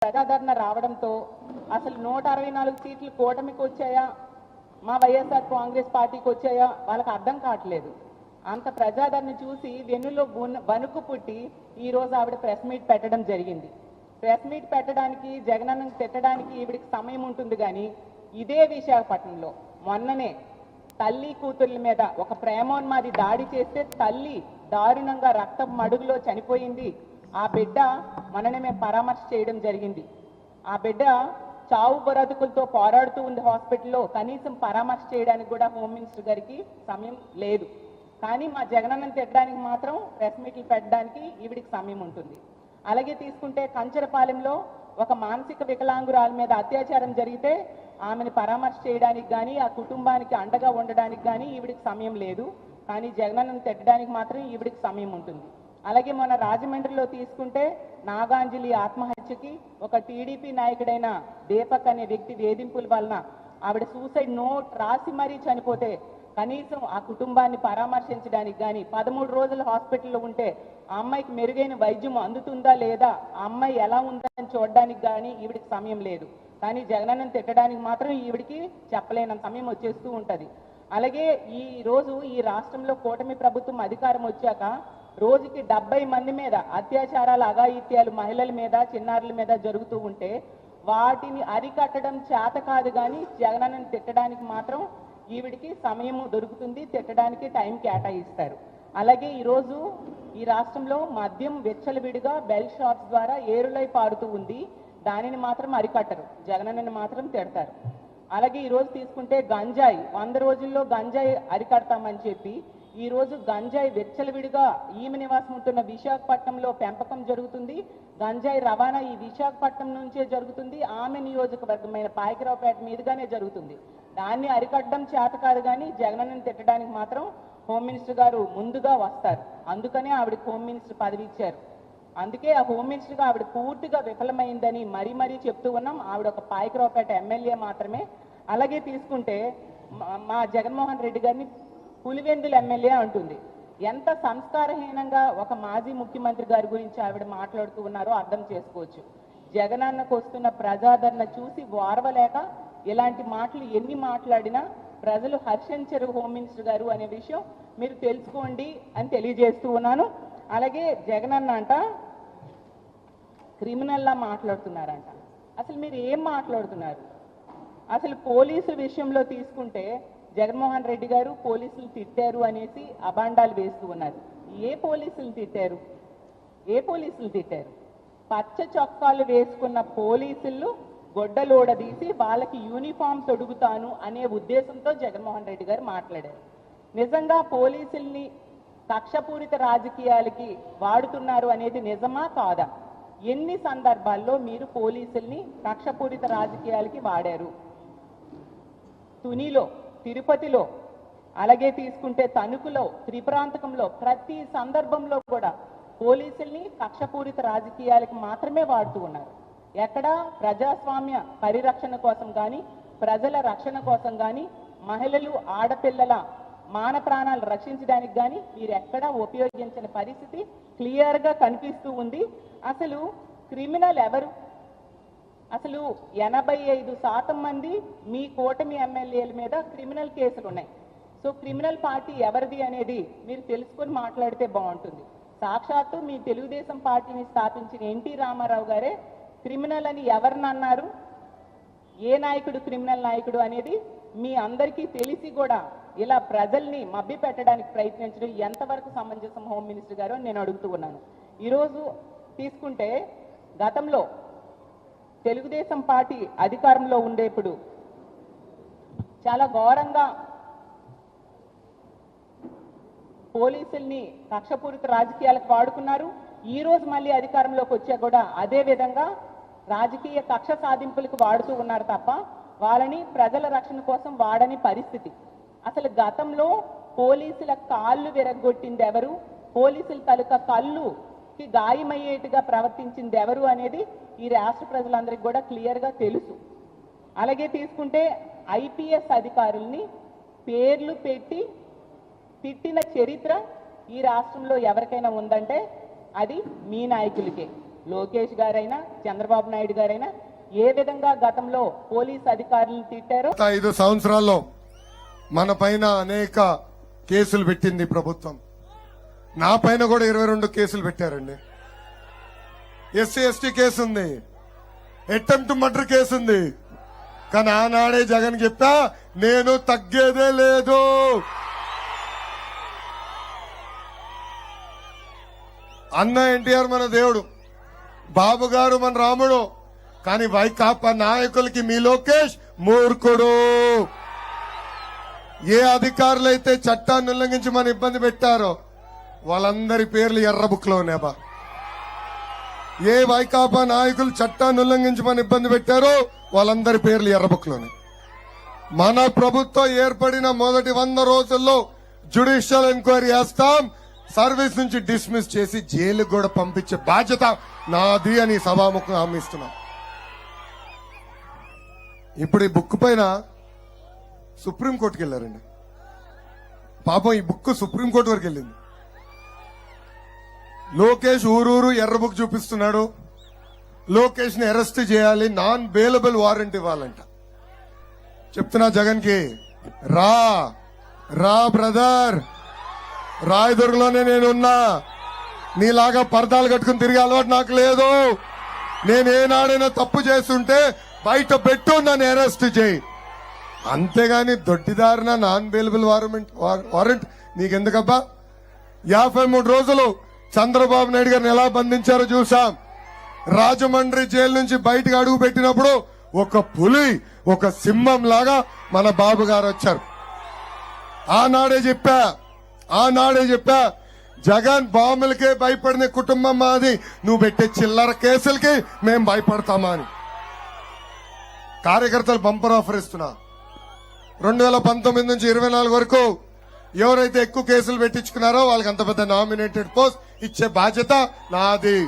ప్రజాదరణ రావడంతో అసలు 164 సీట్లు కూటమికి వచ్చాయా, మా వైఎస్ఆర్ కాంగ్రెస్ పార్టీకి వచ్చాయా వాళ్ళకి అర్థం కావట్లేదు. అంత ప్రజాదరణ చూసి వెన్నులో వణుకు పుట్టి ఈరోజు ఆవిడ ప్రెస్ మీట్ పెట్టడం జరిగింది. ప్రెస్ మీట్ పెట్టడానికి, జగనన్నను తిట్టడానికి ఈవిడికి సమయం ఉంటుంది. కానీ ఇదే విశాఖపట్నంలో మొన్ననే తల్లి కూతుర్ల మీద ఒక ప్రేమోన్మాది దాడి చేస్తే తల్లి దారుణంగా రక్తం మడుగులో చనిపోయింది. ఆ బిడ్డ మననే మేము పరామర్శ చేయడం జరిగింది. ఆ బిడ్డ చావు బ్రతుకులతో పోరాడుతూ ఉంది హాస్పిటల్లో. కనీసం పరామర్శ చేయడానికి కూడా హోమ్ మినిస్టర్ గారికి సమయం లేదు. కానీ మా జగనన్నను తిట్టడానికి మాత్రం ప్రెస్ మీట్లు పెట్టడానికి ఈవిడికి సమయం ఉంటుంది. అలాగే తీసుకుంటే కంచరపాలెంలో ఒక మానసిక వికలాంగురాల మీద అత్యాచారం జరిగితే ఆమెను పరామర్శ చేయడానికి కానీ, ఆ కుటుంబానికి అండగా ఉండడానికి కానీ ఈవిడికి సమయం లేదు. కానీ జగనన్నను తిట్టడానికి మాత్రం ఈవిడికి సమయం ఉంటుంది. అలాగే మన రాజమండ్రిలో తీసుకుంటే నాగాంజలి ఆత్మహత్యకి ఒక టీడీపీ నాయకుడైన దీపక్ అనే వ్యక్తి వేధింపుల వలన ఆవిడ సూసైడ్ నోట్ రాసి మరీ చనిపోతే కనీసం ఆ కుటుంబాన్ని పరామర్శించడానికి కానీ, 13 రోజులు హాస్పిటల్లో ఉంటే ఆ అమ్మాయికి మెరుగైన వైద్యం అందుతుందా లేదా, ఆ అమ్మాయి ఎలా ఉందని చూడడానికి కానీ ఈవిడికి సమయం లేదు. కానీ జగనన్నను తిట్టడానికి మాత్రం ఈవిడికి చెప్పలేనంత సమయం వచ్చేస్తూ ఉంటుంది. అలాగే ఈ రోజు ఈ రాష్ట్రంలో కూటమి ప్రభుత్వం అధికారం వచ్చాక రోజుకి 70 మంది మీద అత్యాచారాలు, అఘాయిత్యాలు మహిళల మీద, చిన్నారుల మీద జరుగుతూ ఉంటే వాటిని అరికట్టడం చేత కాదు. కానీ జగనన్నను తిట్టడానికి మాత్రం ఈవిడికి సమయం దొరుకుతుంది, తిట్టడానికి టైం కేటాయిస్తారు. అలాగే ఈరోజు ఈ రాష్ట్రంలో మద్యం విచ్చలవిడిగా బెల్ షాప్స్ ద్వారా ఏరులై పారుతూ ఉంది. దానిని మాత్రం అరికట్టరు, జగనన్నని మాత్రం తిడతారు. అలాగే ఈరోజు తీసుకుంటే గంజాయి 100 రోజుల్లో గంజాయి అరికడతామని చెప్పి ఈరోజు గంజాయి విచ్చలవిడిగా ఈమె నివాసం ఉంటున్న విశాఖపట్నంలో పెంపకం జరుగుతుంది. గంజాయి రవాణా ఈ విశాఖపట్నం నుంచే జరుగుతుంది. ఆమె నియోజకవర్గమైన పాయకరావుపేట మీదుగానే జరుగుతుంది. దాన్ని అరికట్టడం చేత కాదు. కానీ జగనన్నను తిట్టడానికి మాత్రం హోమ్ మినిస్టర్ గారు ముందుగా వస్తారు. అందుకనే ఆవిడకి హోమ్ మినిస్టర్ పదవి ఇచ్చారు. అందుకే ఆ హోమ్ మినిస్టర్గా ఆవిడ పూర్తిగా విఫలమైందని మరీ చెప్తూ ఉన్నాం. ఆవిడ ఒక పాయకరావుపేట ఎమ్మెల్యే మాత్రమే. అలాగే తీసుకుంటే మా జగన్మోహన్ రెడ్డి గారిని పులివెందుల ఎమ్మెల్యే అంటుంది. ఎంత సంస్కారహీనంగా ఒక మాజీ ముఖ్యమంత్రి గారి గురించి ఆవిడ మాట్లాడుతూ ఉన్నారో అర్థం చేసుకోవచ్చు. జగనన్నకు వస్తున్న ప్రజాదరణ చూసి వారవలేక ఇలాంటి మాటలు ఎన్ని మాట్లాడినా ప్రజలు హర్షించరు హోమ్ మినిస్టర్ గారు అనే విషయం మీరు తెలుసుకోండి అని తెలియజేస్తూ ఉన్నాను. అలాగే జగనన్న అంట క్రిమినల్లా మాట్లాడుతున్నారంట. అసలు మీరు ఏం మాట్లాడుతున్నారు? అసలు పోలీసుల విషయంలో తీసుకుంటే జగన్మోహన్ రెడ్డి గారు పోలీసులు తిట్టారు అనేసి అబాండాలు వేస్తూ ఉన్నారు. ఏ పోలీసులు తిట్టారు? ఏ పోలీసులు తిట్టారు? పచ్చ చొక్కాలు వేసుకున్న పోలీసులు గొడ్డలోడదీసి వాళ్ళకి యూనిఫామ్ తొడుగుతాను అనే ఉద్దేశంతో జగన్మోహన్ రెడ్డి గారు మాట్లాడారు. నిజంగా పోలీసుల్ని కక్షపూరిత రాజకీయాలకి వాడుతున్నారు అనేది నిజమా కాదా? ఎన్ని సందర్భాల్లో మీరు పోలీసుల్ని కక్షపూరిత రాజకీయాలకి వాడారు? తునిలో, తిరుపతిలో, అలాగే తీసుకుంటే తణుకులో, త్రిపురాంతకంలో ప్రతి సందర్భంలో కూడా పోలీసుల్ని కక్షపూరిత రాజకీయాలకి మాత్రమే వాడుతూ ఉన్నారు. ఎక్కడ ప్రజాస్వామ్య పరిరక్షణ కోసం కానీ, ప్రజల రక్షణ కోసం కానీ, మహిళలు, ఆడపిల్లల మాన ప్రాణాలు రక్షించడానికి కానీ మీరు ఎక్కడా ఉపయోగించిన పరిస్థితి క్లియర్గా కనిపిస్తూ ఉంది. అసలు క్రిమినల్ ఎవరు? అసలు 85% మంది మీ కూటమి ఎమ్మెల్యేల మీద క్రిమినల్ కేసులు ఉన్నాయి. సో క్రిమినల్ పార్టీ ఎవరిది అనేది మీరు తెలుసుకొని మాట్లాడితే బాగుంటుంది. సాక్షాత్తు మీ తెలుగుదేశం పార్టీని స్థాపించిన ఎన్టీ రామారావు గారే క్రిమినల్ అని ఎవరిని అన్నారు? ఏ నాయకుడు క్రిమినల్ నాయకుడు అనేది మీ అందరికీ తెలిసి కూడా ఇలా ప్రజల్ని మభ్య పెట్టడానికి ప్రయత్నించడం ఎంతవరకు సమంజసం హోమ్ మినిస్టర్ గారు అని నేను అడుగుతూ ఉన్నాను. ఈరోజు తీసుకుంటే గతంలో తెలుగుదేశం పార్టీ అధికారంలో ఉండేప్పుడు చాలా ఘోరంగా పోలీసుల్ని కక్షపూరిత రాజకీయాలకు వాడుకున్నారు. ఈ రోజు మళ్ళీ అధికారంలోకి వచ్చా కూడా అదే విధంగా రాజకీయ కక్ష సాధింపులకు వాడుతూ ఉన్నారు తప్ప వాళ్ళని ప్రజల రక్షణ కోసం వాడని పరిస్థితి. అసలు గతంలో పోలీసుల కాళ్ళు విరగొట్టింది ఎవరు? పోలీసుల తాలూకా కళ్ళుకి గాయమయ్యేట్టుగా ప్రవర్తించింది ఎవరు అనేది ఈ రాష్ట్ర ప్రజలందరికీ కూడా క్లియర్గా తెలుసు. అలాగే తీసుకుంటే ఐపీఎస్ అధికారుల్ని పేర్లు పెట్టి తిట్టిన చరిత్ర ఈ రాష్ట్రంలో ఎవరికైనా ఉందంటే అది మీ నాయకులకే. లోకేష్ గారైనా చంద్రబాబు నాయుడు గారైనా ఏ విధంగా గతంలో పోలీస్ అధికారులను తిట్టారో 5 సంవత్సరాల్లో మన పైన అనేక కేసులు పెట్టింది ప్రభుత్వం. నా పైన కూడా 22 కేసులు పెట్టారండి. ఎస్సీ ఎస్టీ కేసు ఉంది, అటెంప్ట్ మర్డర్ కేసు ఉంది. కానీ ఆనాడే జగన్ చెప్పా, నేను తగ్గేదే లేదు. అన్న ఎన్టీఆర్ మన దేవుడు, బాబు గారు మన రాముడు. కానీ వైకాపా నాయకులకి మీ లోకేష్ మూర్ఖుడు. ఏ అధికారులైతే చట్టాన్ని ఉల్లంఘించి మన ఇబ్బంది పెట్టారో వాళ్ళందరి పేర్లు ఎర్ర బుక్ లో ఉన్నాయా? ఏ వైకాపా నాయకులు చట్టాన్ని ఉల్లంఘించి మన ఇబ్బంది పెట్టారో వాళ్ళందరి పేర్లు ఎర్ర బుక్ లోనే. మన ప్రభుత్వం ఏర్పడిన మొదటి 100 రోజుల్లో జ్యుడిషియల్ ఎంక్వైరీ చేస్తాం, సర్వీస్ నుంచి డిస్మిస్ చేసి జైలుకు కూడా పంపించే బాధ్యత నాది అని సభాముఖంగా హామీస్తున్నాం. ఇప్పుడు ఈ బుక్ పైన సుప్రీంకోర్టుకి వెళ్ళారండి. పాపం ఈ బుక్ సుప్రీంకోర్టు వరకు వెళ్ళింది. లోకేష్ ఊరూరు ఎర్ర బుక్ చూపిస్తున్నాడు. లోకేష్ ని అరెస్ట్ చేయాలి, నాన్ బెయిలబుల్ వారెంట్ ఇవ్వాలంట. చెప్తున్నా జగన్ కి, రా రా బ్రదర్, రాయదుర్గంలోనే నేనున్నా. నీలాగా పరదాలు కట్టుకుని తిరిగే అలవాటు నాకు లేదు. నేనేనాడైనా తప్పు చేస్తుంటే బయట పెట్టు, నన్ను అరెస్ట్ చేయి. అంతేగాని దొడ్డిదారిన నాన్ బెయిలబుల్ వారెంట్ నీకెందుకబ్బా? 53 రోజులు చంద్రబాబు నాయుడు గారిని ఎలా బంధించారో చూసాం. రాజమండ్రి జైలు నుంచి బయటకు అడుగు పెట్టినప్పుడు ఒక పులి, ఒక సింహం లాగా మన బాబు గారు వచ్చారు. ఆనాడే చెప్పా జగన్ బాంబులకే భయపడిన కుటుంబం మాది, నువ్వు పెట్టే చిల్లర కేసులకి మేం భయపడతామా అని. కార్యకర్తలు బంపర్ ఆఫర్ ఇస్తున్నా. 2019 నుంచి 24 వరకు ఎవరైతే ఎక్కువ కేసులు పెట్టించుకున్నారో వాళ్ళకి అంత పెద్ద నామినేటెడ్ పోస్ట్ ఇచ్చే బాధ్యత నాది.